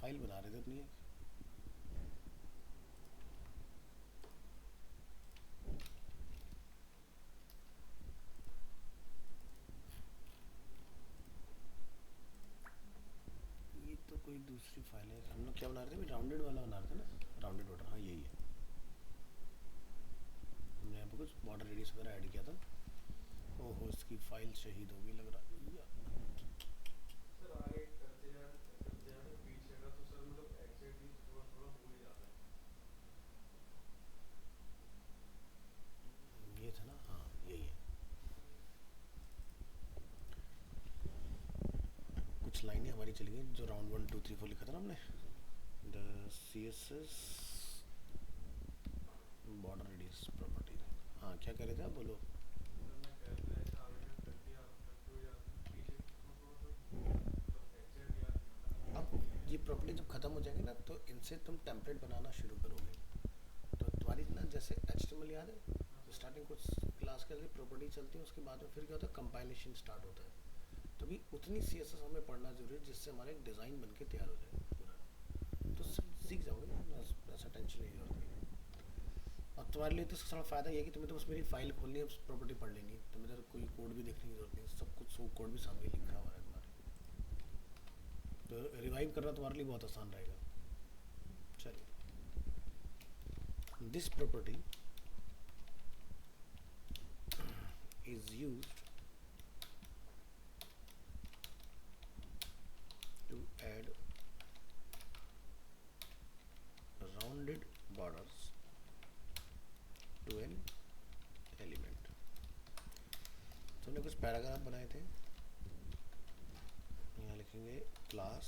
File बना रहे थे अपनी एक। ये तो कोई दूसरी फाइल है। हम लोग क्या बना रहे थे, राउंडेड वाला बना रहे थे ना, राउंडेड बॉर्डर। हाँ यही है। हमने यहाँ पे कुछ बॉर्डर रेडियस वगैरह ऐड किया था। ओहो, इसकी फाइल शहीद होगी लग रहा है। सर आगे करते जाते पीछे का तो सर मतलब एग्जैक्टली थोड़ा थोड़ा हो ही जाता है। ये था ना, हाँ यही है। कुछ लाइनें हमारी चली गई जो राउंड 1 2 3 4 लिखा था ना हमने। The C S S border radius property. हाँ क्या कह रहे थे आप, बोलो। सर मैं कह रहा था ऐसे आगे का करते हुए जाते हैं पीछे थोड़ा थोड़ा सा मतलब एग्जैक्ट याद नहीं होता। अब ये प्रॉपर्टी जब खत्म हो जाएंगे ना तो इनसे तुम टेम्पलेट बनाना शुरू करोगे। तो तुम्हारी ना जैसे HTML याद है, हाँ सर। स्टार्टिंग कुछ क्लास के लिए प्रॉपर्टी चलती है, उसके बाद में फिर क्या होता है, कंपाइलेशन स्टार्ट होता है। तभी उतनी CSS हमें पढ़ना जरूरी है जिससे हमारा एक डिज़ाइन बन के तैयार हो जाए पूरा। तो सीख जाओगे, ऐसा टेंशन नहीं जरूरत नहीं। और तुम्हारे लिए तो इसका फ़ायदा ये है कि तुम्हें तो बस मेरी फाइल खोलनी है, प्रॉपर्टी पढ़ लेनी है, तुम्हें तो कोई कोड भी देखने की जरूरत नहीं, सब कुछ सो कोड भी सामने लिखा हुआ है तुम्हारे। तो रिवाइव करना तुम्हारे लिए बहुत आसान रहेगा। चलिए, this property is used to add rounded borders to an element। तो हमने कुछ पैराग्राफ बनाए थे। यहाँ लिखेंगे क्लास,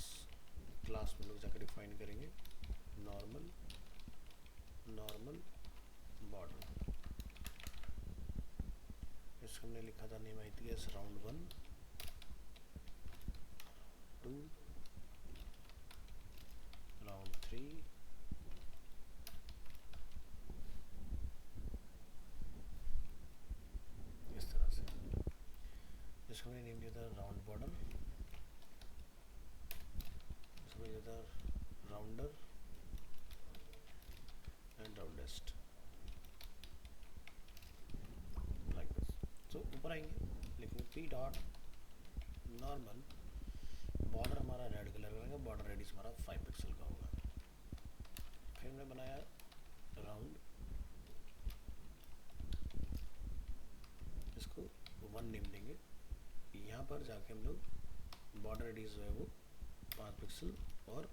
क्लास में लोग जाकर डिफाइन करेंगे नॉर्मल नॉर्मल बॉर्डर। इसको हमने लिखा था नेम ITS राउंड 1 2 राउंड 3 इस तरह से। इसको हमने नेम दिया था राउंड बॉर्डर, इसको दिया था rounder and roundest, like this. तो ऊपर आएंगे, लिखेंगे P डॉट नॉर्मल बॉर्डर, हमारा रेड कलर का रहेगा, बॉर्डर रेडियस हमारा 5 पिक्सल का होगा। फिर हमने बनाया राउंड, इसको 1 नेम देंगे। यहाँ पर जाके हम लोग बॉर्डर रेडियस जो है वो 5 पिक्सल और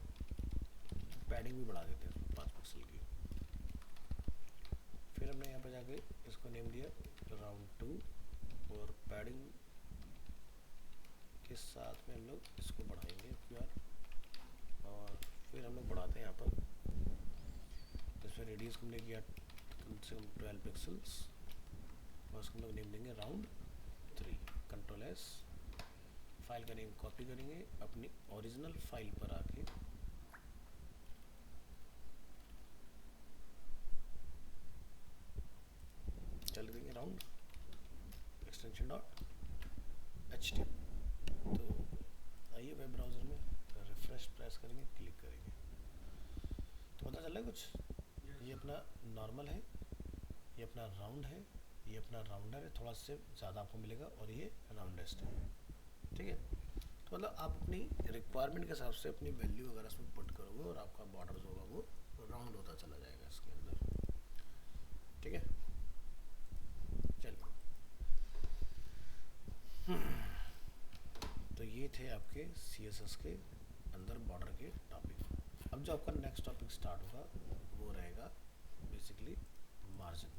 पैडिंग भी बढ़ा देते हैं 5 पिक्सल की। फिर हमने यहाँ पे जाके इसको नेम दिया राउंड 2 और पैडिंग के साथ में हम लोग इसको बढ़ाएंगे QR। और फिर हम लोग बढ़ाते हैं यहाँ पर, इसमें रेडियस को हमने किया कम से कम 12 पिक्सल्स और उसको हम लोग नेम देंगे राउंड 3। Ctrl+S, फाइल का नेम कॉपी करेंगे, अपनी ओरिजिनल फाइल पर आके चल देंगे राउंड एक्सटेंशन डॉट HTML। तो आइए वेब ब्राउज़र में रिफ्रेश प्रेस करेंगे, क्लिक करेंगे तो पता चल रहा है कुछ। ये अपना नॉर्मल है, ये अपना राउंड है, ये अपना राउंडर है, थोड़ा से ज़्यादा आपको मिलेगा, और ये राउंडेस्ट है। ठीक है, तो मतलब आप अपनी रिक्वायरमेंट के हिसाब से अपनी वैल्यू वगैरह इसमें पुट करोगे और आपका बॉर्डर जो होगा वो राउंड होता चला जाएगा इसके अंदर। ठीक है, चलिए। तो ये थे आपके CSS के अंदर बॉर्डर के टॉपिक। अब जो आपका नेक्स्ट टॉपिक स्टार्ट होगा वो रहेगा बेसिकली मार्जिन।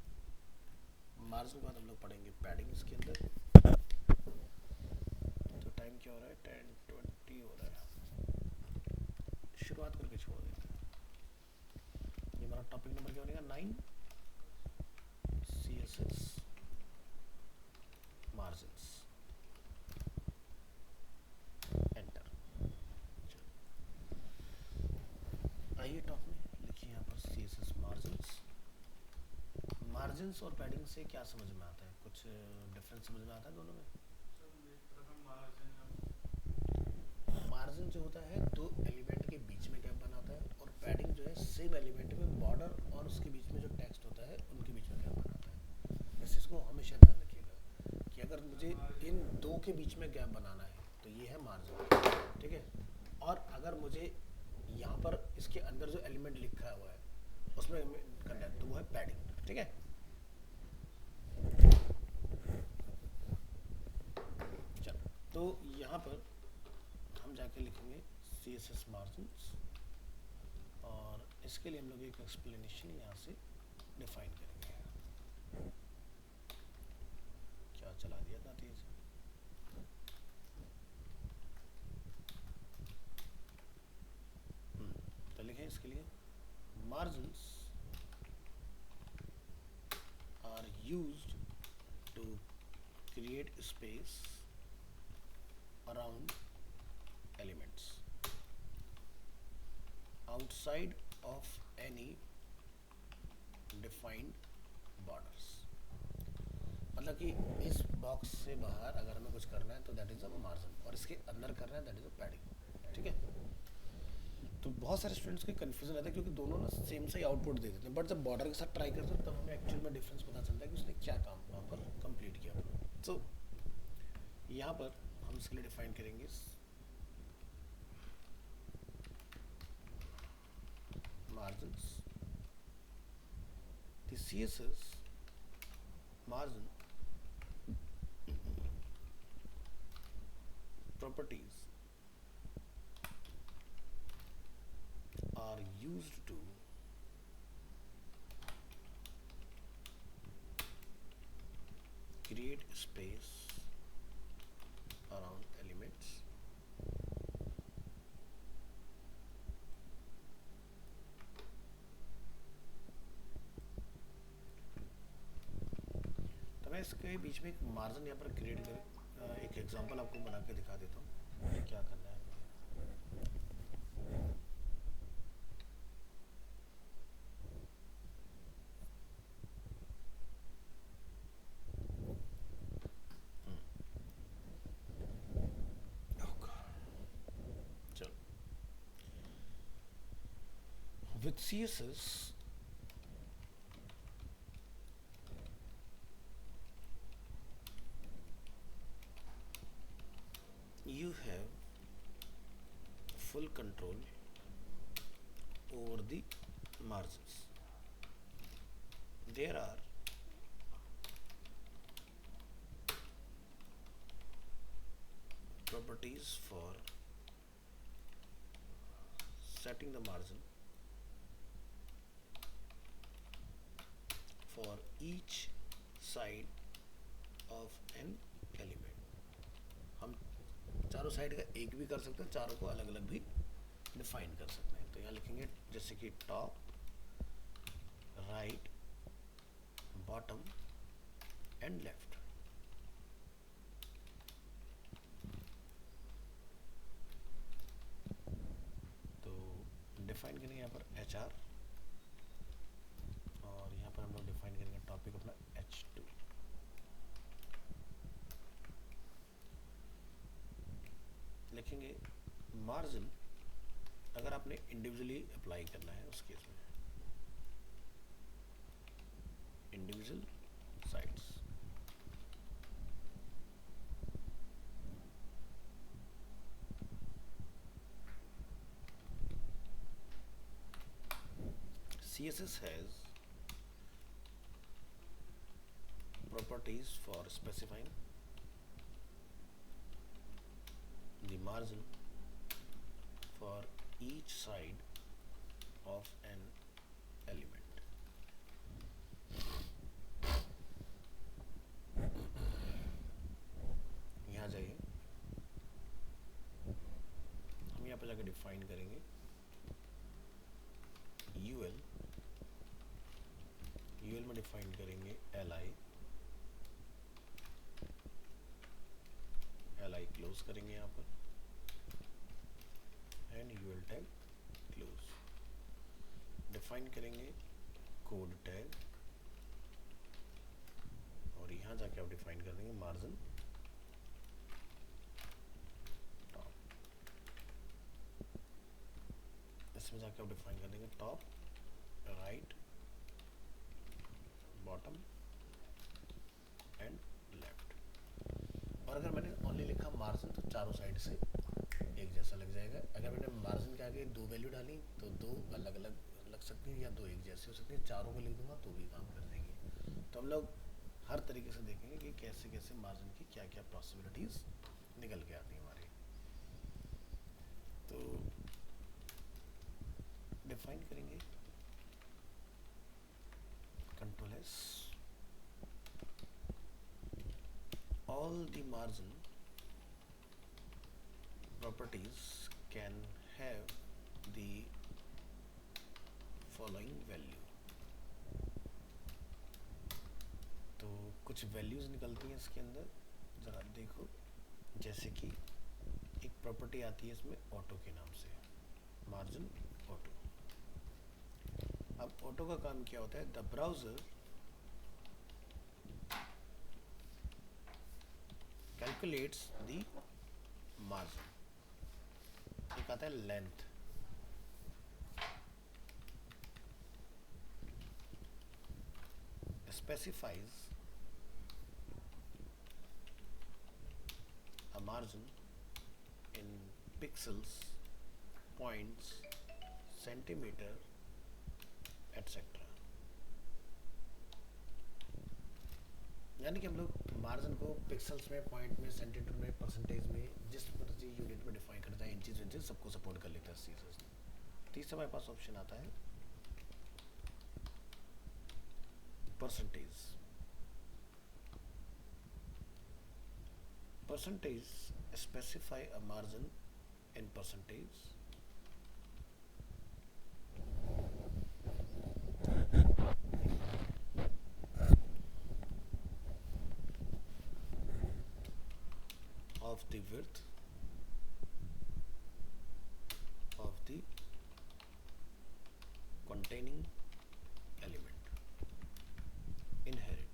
मार्जिन के बाद हम लोग पढ़ेंगे पैडिंग इसके अंदर। तो टाइम क्या हो रहा है, 10:20 हो रहा है, शुरुआत करके छोड़ देते हैं। ये हमारा टॉपिक नंबर क्या बनेगा, 9 CSS मार्जिन्स। एंटर। आइए टॉप में लिखिए यहाँ पर CSS मार्जिन्स। मार्जिन्स और पैडिंग से क्या समझ में आता है, कुछ डिफरेंस समझ में आता है दोनों में। सर एक तरह का मार्जिन मार्जिन जो होता है दो एलिमेंट के बीच में गैप के बीच में गैप बनाना है तो ये है मार्जिन, ठीक है। और अगर मुझे यहाँ पर इसके अंदर जो एलिमेंट लिखा हुआ है उसमें करना है तो वो है पैडिंग, ठीक है। चलो तो यहाँ पर हम जाके लिखेंगे CSS मार्जिन्स और इसके लिए हम लोग एक एक्सप्लेनेशन यहाँ से डिफाइन करेंगे। क्या चला दिया था तेज। तो लिखें इसके लिए margins are used to create space around elements outside of any defined borders। मतलब कि इस बॉक्स से बाहर अगर हमें कुछ करना है तो दैट इज अ मार्जिन, और इसके अंदर करना है दैट इज अ पैडिंग, ठीक है। तो बहुत सारे स्टूडेंट्स को कन्फ्यूजन रहता है क्योंकि दोनों ना सेम से ही आउटपुट दे देते हैं, बट जब बॉर्डर के साथ ट्राई करते हैं तब हमें एक्चुअल में डिफरेंस पता चलता है कि उसने क्या काम वहाँ पर कंप्लीट किया। तो यहाँ पर हम इसके लिए डिफाइन करेंगे margins, the CSS margin properties are used to create space around elements मैं इसके बीच में एक मार्जिन यहाँ पर क्रिएट कर एक एग्जांपल आपको बना के दिखा देता हूँ क्या करना है। चलो with CSS you have full control over the margins. There are properties for setting the margin for each side of an element। हम चारों साइड का एक भी कर सकते हैं, चारों को अलग अलग भी डिफाइन कर सकते हैं। तो यहाँ लिखेंगे जैसे कि top, right, bottom and left. तो डिफाइन करेंगे यहाँ पर HR और यहाँ पर हम लोग डिफाइन करेंगे टॉपिक अपना H2। लिखेंगे मार्जिन अगर आपने इंडिविजुअली अप्लाई करना है उस केस में individual sites, CSS has properties for specifying the margin for each side of an element। यहाँ जाइए, हम यहाँ पर जाकर डिफाइन करेंगे UL में डिफाइन करेंगे LI क्लोज करेंगे यहाँ पर and UL tag close. Define करेंगे कोड टैग और यहाँ जाके आप डिफाइन कर देंगे मार्जिन टॉप। इसमें जाके आप डिफाइन कर देंगे top, right, bottom and left. और अगर मैंने ओनली मार्जिन तो चारों साइड से एक जैसा लग जाएगा। अगर मैंने मार्जिन के आगे दो वैल्यू डाली तो दो अलग अलग लग सकती है या दो एक जैसी हो सकती है, चारों को लिख दूंगा तो भी काम कर देंगे। तो हम लोग हर तरीके से देखेंगे कि कैसे कैसे मार्जिन की क्या क्या पॉसिबिलिटीज़ निकल के आती हैं हमारी। तो डिफाइन करेंगे control S, all the margin properties can have the following value। तो कुछ वैल्यूज निकलती हैं इसके अंदर, ज़रा देखो। जैसे कि एक प्रॉपर्टी आती है इसमें ऑटो के नाम से, मार्जिन ऑटो। अब ऑटो का काम क्या होता है, the browser calculates the margin. एक आता है length, specifies a margin in pixels, points, centimeter, etc। यानी कि हम लोग मार्जिन को पिक्सल्स में, पॉइंट में, सेंटीमीटर में, परसेंटेज में, जिस मर्जी यूनिट में डिफाइन करता है, इंचेस इंचेस सबको सपोर्ट कर लेता है इस चीज़ से। तीसरा हमारे पास ऑप्शन आता है percentage. Percentage specify a margin in percentage of the width of the containing element inherit।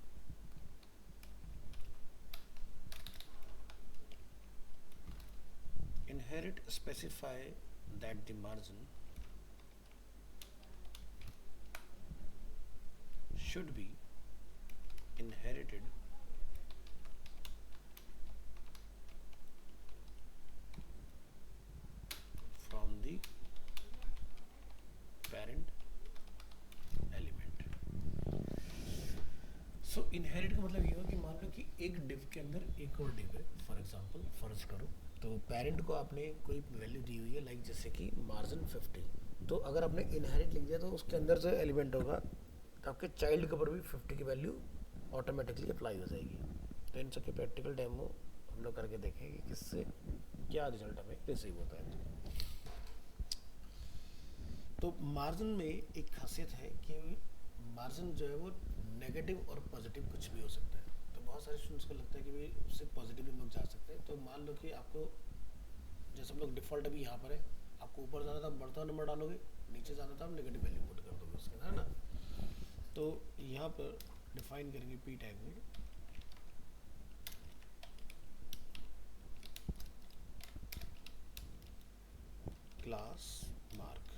Inherit specify that the margin should be inherited from the parent element। So inherit का मतलब ये हो कि मान लो कि एक डिव के अंदर एक और डिव है, फॉर एग्जांपल फर्ज करो, तो पेरेंट को आपने कोई वैल्यू दी हुई है, लाइक जैसे कि मार्जिन 50। तो अगर आपने इनहेरिट लिख दिया तो उसके अंदर जो एलिमेंट होगा तो आपके चाइल्ड के ऊपर भी 50 की वैल्यू ऑटोमेटिकली अप्लाई हो जाएगी। तो इन सबके प्रैक्टिकल डेमो हम लोग करके देखेंगे कि किससे क्या रिजल्ट हमें रिसीव होता है। तो मार्जिन में एक खासियत है कि मार्जिन जो है वो नेगेटिव और पॉजिटिव कुछ भी हो सकता है। तो बहुत सारे स्टूडेंट्स को लगता है कि भाई उससे पॉजिटिव भी हम लोग जा सकते हैं। तो मान लो कि आपको, जैसे हम लोग डिफ़ॉल्ट अभी यहाँ पर है, आपको ऊपर जाना था बढ़ता नंबर डालोगे, नीचे जाना था आप नेगेटिव वैल्यू पुट कर दोगे उसके, है ना। तो यहाँ पर डिफाइन करेंगे पी टैग में क्लास मार्क,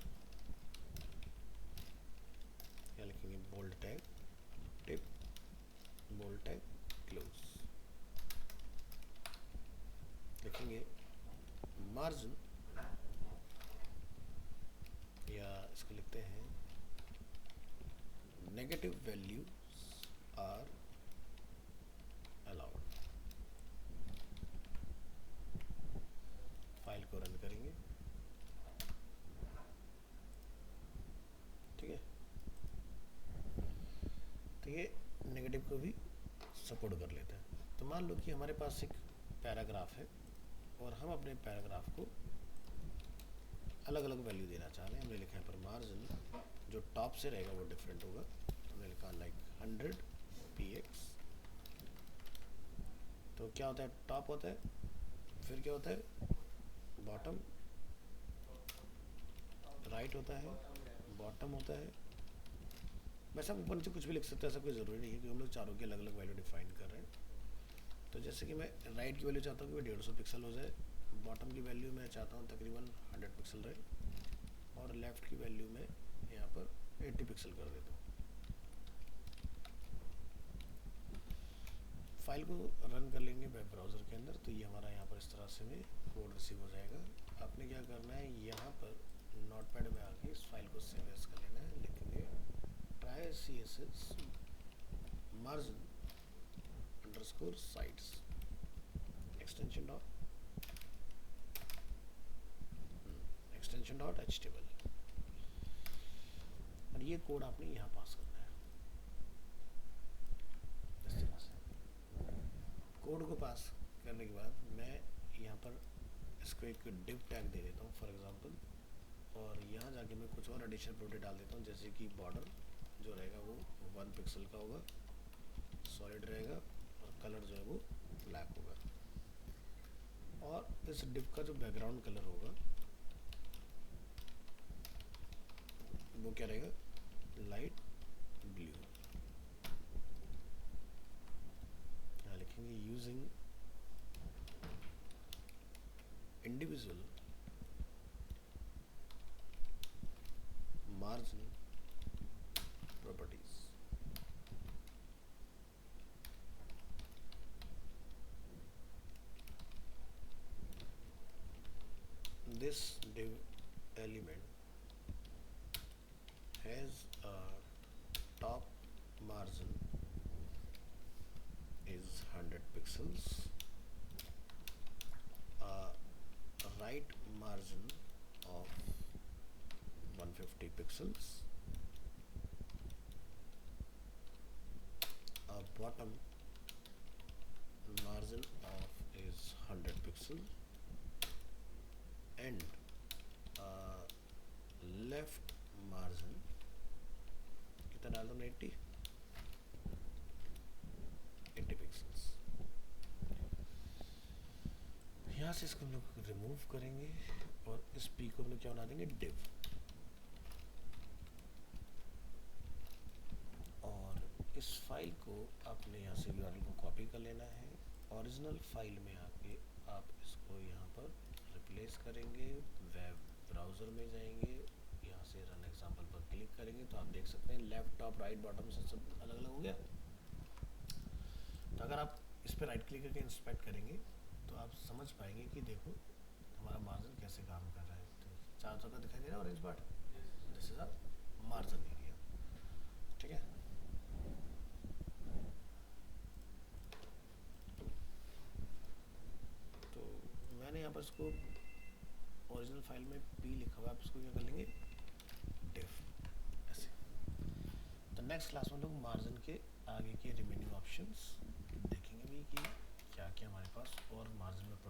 या लिखेंगे बोल्ड टैग टिप, बोल्ड टैग क्लोज, लिखेंगे मार्जिन, या इसको लिखते हैं negative values are allowed. File को रन करेंगे, ठीक है। तो ये नेगेटिव को भी सपोर्ट कर लेता है। तो मान लो कि हमारे पास एक पैराग्राफ है और हम अपने पैराग्राफ को अलग अलग वैल्यू देना चाह रहे हैं। हमने लिखा है पर मार्जिन जो टॉप से रहेगा वो डिफरेंट होगा। हमने लिखा लाइक 100 px। तो क्या होता है, टॉप होता है, फिर क्या होता है, बॉटम, राइट होता है, बॉटम होता है। वैसे आप ऊपर नीचे कुछ भी लिख सकते हैं, ऐसा कोई ज़रूरी नहीं है कि हम लोग चारों की अलग अलग वैल्यू डिफाइन कर रहे हैं। तो जैसे कि मैं राइट की वैल्यू चाहता हूँ कि वो 150 पिक्सल हो जाए, बॉटम की वैल्यू मैं चाहता हूँ तकरीबन 100 पिक्सल रहे, और लेफ़्ट की वैल्यू में यहाँ पर 80 पिक्सल कर देता हूँ। फाइल को रन कर लेंगे वेब ब्राउज़र के अंदर, तो ये हमारा यहाँ पर इस तरह से में कोड रिसीव हो जाएगा। आपने क्या करना है, यहाँ पर नोटपैड में आके इस फाइल को सेव एज कर लेना है। लिखेंगे try CSS margin underscore sites extension dot HTML, और ये कोड आपने यहाँ पास करना है इस तरह से। कोड को पास करने के बाद मैं यहाँ पर इसको एक डिव टैग दे देता हूँ फॉर एग्जांपल, और यहाँ जाके मैं कुछ और एडिशनल प्रॉपर्टी डाल देता हूँ, जैसे कि बॉर्डर जो रहेगा वो 1 पिक्सल का होगा, सॉलिड रहेगा, और कलर जो है वो ब्लैक होगा, और इस डिव का जो बैकग्राउंड कलर होगा वो क्या रहेगा, लाइट ब्लू। यहाँ लिखेंगे using individual margin properties. This div element has a top margin is 100 pixels, a right margin of 150 pixels, a bottom margin of is 100 pixels, and left margin कितना डाल दो, 80 pixels. यहाँ से इसको हम लोग रिमूव करेंगे और इस पी को हम लोग क्या बना देंगे, डिव, और इस फाइल को आपने यहाँ से URL को कॉपी कर लेना है। ओरिजिनल फाइल में आके आप इसको यहाँ पर रिप्लेस करेंगे, वेब ब्राउज़र में जाएंगे, यहाँ से रन एग्जाम्पल पर क्लिक करेंगे तो आप देख सकते हैं लेफ्ट टॉप राइट बॉटम से सब अलग अलग हो गया। तो अगर आप इस पर राइट क्लिक करके इंस्पेक्ट करेंगे तो आप समझ पाएंगे कि देखो हमारा मार्जिन कैसे काम कर रहा है। तो चार जगह दिखाई दे रहा है orange part, this is a margin area, ठीक है। तो मैंने यहाँ पर इसको ओरिजिनल फाइल में पी लिखा हुआ है, आप इसको क्या कर लेंगे, डिफ, ऐसे। तो नेक्स्ट क्लास में लोग मार्जिन के आगे के रिमेनिंग ऑप्शंस देखेंगे भी कि क्या क्या हमारे पास और मार्जिन में